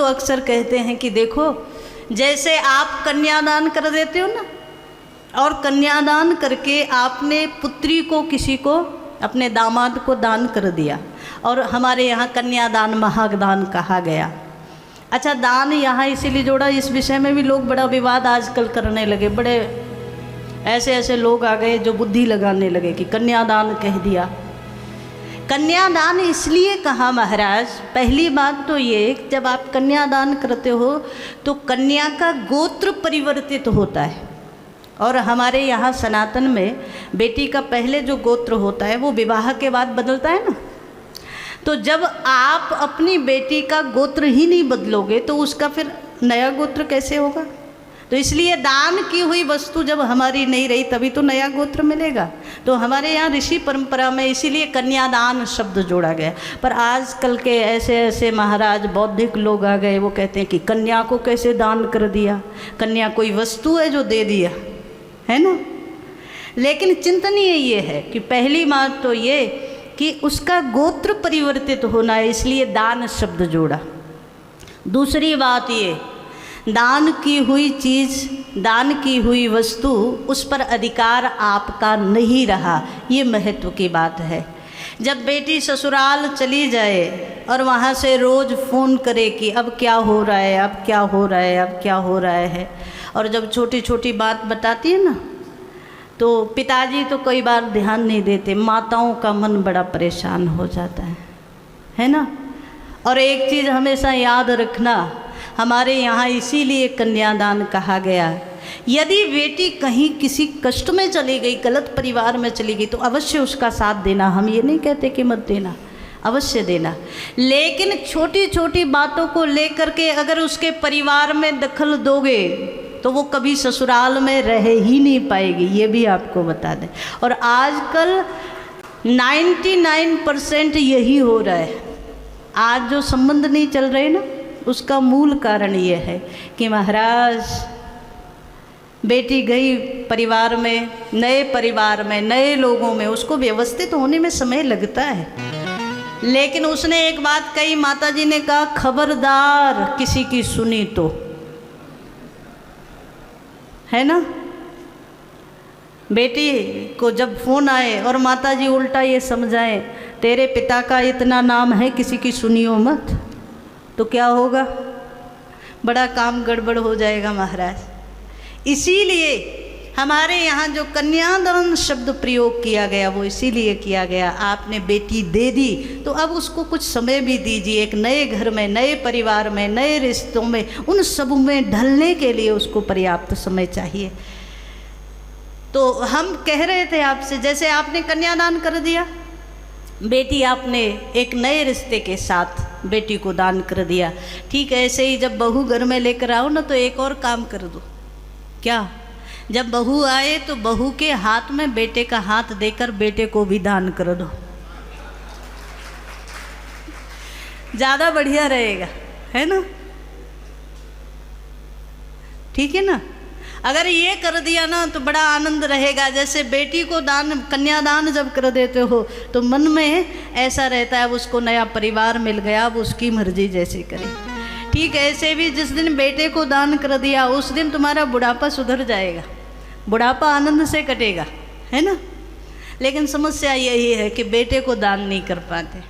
अक्सर कहते हैं कि देखो, जैसे आप कन्यादान कर देते हो ना, और कन्यादान करके आपने पुत्री को किसी को, अपने दामाद को दान कर दिया, और हमारे यहाँ कन्यादान महादान कहा गया। अच्छा, दान यहाँ इसीलिए जोड़ा, इस विषय में भी लोग बड़ा विवाद आजकल करने लगे। बड़े ऐसे ऐसे लोग आ गए जो बुद्धि लगाने लगे कि कन्यादान कह दिया। कन्यादान इसलिए कहा महाराज, पहली बात तो ये, जब आप कन्यादान करते हो तो कन्या का गोत्र परिवर्तित होता है, और हमारे यहाँ सनातन में बेटी का पहले जो गोत्र होता है वो विवाह के बाद बदलता है ना। तो जब आप अपनी बेटी का गोत्र ही नहीं बदलोगे तो उसका फिर नया गोत्र कैसे होगा? तो इसलिए दान की हुई वस्तु जब हमारी नहीं रही तभी तो नया गोत्र मिलेगा। तो हमारे यहाँ ऋषि परंपरा में इसीलिए कन्यादान शब्द जोड़ा गया। पर आजकल के ऐसे ऐसे महाराज बौद्धिक लोग आ गए, वो कहते हैं कि कन्या को कैसे दान कर दिया, कन्या कोई वस्तु है जो दे दिया, है ना। लेकिन चिंतनीय ये है कि पहली बात तो ये कि उसका गोत्र परिवर्तित होना है, इसलिए दान शब्द जोड़ा। दूसरी बात ये, दान की हुई चीज़, दान की हुई वस्तु, उस पर अधिकार आपका नहीं रहा, ये महत्व की बात है। जब बेटी ससुराल चली जाए और वहाँ से रोज़ फ़ोन करे कि अब क्या हो रहा है, अब क्या हो रहा है, अब क्या हो रहा है, और जब छोटी छोटी बात बताती है ना तो पिताजी तो कई बार ध्यान नहीं देते, माताओं का मन बड़ा परेशान हो जाता है ना। और एक चीज़ हमेशा याद रखना, हमारे यहाँ इसीलिए कन्यादान कहा गया, यदि बेटी कहीं किसी कष्ट में चली गई, गलत परिवार में चली गई, तो अवश्य उसका साथ देना। हम ये नहीं कहते कि मत देना, अवश्य देना। लेकिन छोटी छोटी बातों को लेकर के अगर उसके परिवार में दखल दोगे तो वो कभी ससुराल में रह ही नहीं पाएगी, ये भी आपको बता दें। और आजकल 99% यही हो रहा है। आज जो संबंध नहीं चल रहे ना, उसका मूल कारण ये है कि महाराज बेटी गई परिवार में, नए परिवार में, नए लोगों में, उसको व्यवस्थित होने में समय लगता है। लेकिन उसने एक बात कही, माता जी ने कहा, खबरदार किसी की सुनी तो, है ना। बेटी को जब फोन आए और माता जी उल्टा ये समझाएं, तेरे पिता का इतना नाम है, किसी की सुनियो मत, तो क्या होगा? बड़ा काम गड़बड़ हो जाएगा महाराज। इसीलिए हमारे यहाँ जो कन्यादान शब्द प्रयोग किया गया वो इसीलिए किया गया, आपने बेटी दे दी तो अब उसको कुछ समय भी दीजिए। एक नए घर में, नए परिवार में, नए रिश्तों में, उन सब में ढलने के लिए उसको पर्याप्त समय चाहिए। तो हम कह रहे थे आपसे, जैसे आपने कन्यादान कर दिया, बेटी आपने एक नए रिश्ते के साथ बेटी को दान कर दिया, ठीक है। ऐसे ही जब बहू घर में लेकर आओ ना तो एक और काम कर दो। क्या? जब बहू आए तो बहू के हाथ में बेटे का हाथ देकर बेटे को भी दान कर दो, ज़्यादा बढ़िया रहेगा, है ना। ठीक है ना। अगर ये कर दिया ना तो बड़ा आनंद रहेगा। जैसे बेटी को दान, कन्यादान जब कर देते हो तो मन में ऐसा रहता है उसको नया परिवार मिल गया, अब उसकी मर्जी जैसे करे। ठीक ऐसे भी जिस दिन बेटे को दान कर दिया उस दिन तुम्हारा बुढ़ापा सुधर जाएगा, बुढ़ापा आनंद से कटेगा, है ना। लेकिन समस्या यही है कि बेटे को दान नहीं कर पाते।